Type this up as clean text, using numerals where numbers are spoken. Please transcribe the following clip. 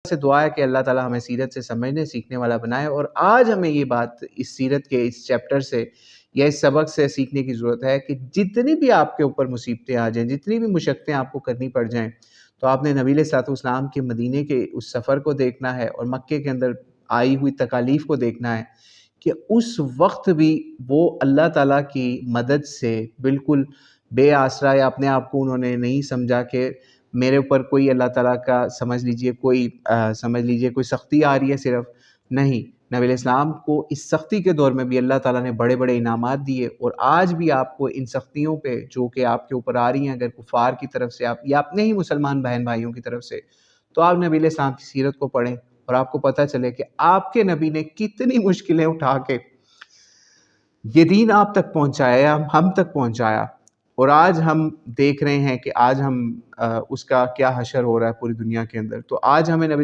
سے دعا ہے کہ اللہ تعالیٰ ہمیں سیرت سے سمجھنے سیکھنے والا بنائے، اور آج ہمیں یہ بات اس سیرت کے اس چیپٹر سے یا اس سبق سے سیکھنے کی ضرورت ہے کہ جتنی بھی آپ کے اوپر مصیبتیں آ جائیں، جتنی بھی مشقتیں آپ کو کرنی پڑ جائیں، تو آپ نے نبی علیہ الصلوۃ والسلام کے مدینے کے اس سفر کو دیکھنا ہے اور مکے کے اندر آئی ہوئی تکالیف کو دیکھنا ہے کہ اس وقت بھی وہ اللہ تعالیٰ کی مدد سے بالکل بے آسرا، یا اپنے آپ کو انہوں نے نہیں سمجھا کہ میرے اوپر کوئی اللہ تعالیٰ کا سمجھ لیجئے کوئی سختی آ رہی ہے، صرف نہیں، نبی علیہ السلام کو اس سختی کے دور میں بھی اللہ تعالیٰ نے بڑے بڑے انعامات دیے، اور آج بھی آپ کو ان سختیوں پہ جو کہ آپ کے اوپر آ رہی ہیں، اگر کفار کی طرف سے آپ یا اپنے ہی مسلمان بہن بھائیوں کی طرف سے، تو آپ نبی علیہ السلام کی سیرت کو پڑھیں اور آپ کو پتہ چلے کہ آپ کے نبی نے کتنی مشکلیں اٹھا کے یہ دین آپ تک پہنچایا، ہم تک پہنچایا، اور آج ہم دیکھ رہے ہیں کہ آج ہم اس کا کیا حشر ہو رہا ہے پوری دنیا کے اندر۔ تو آج ہمیں نبی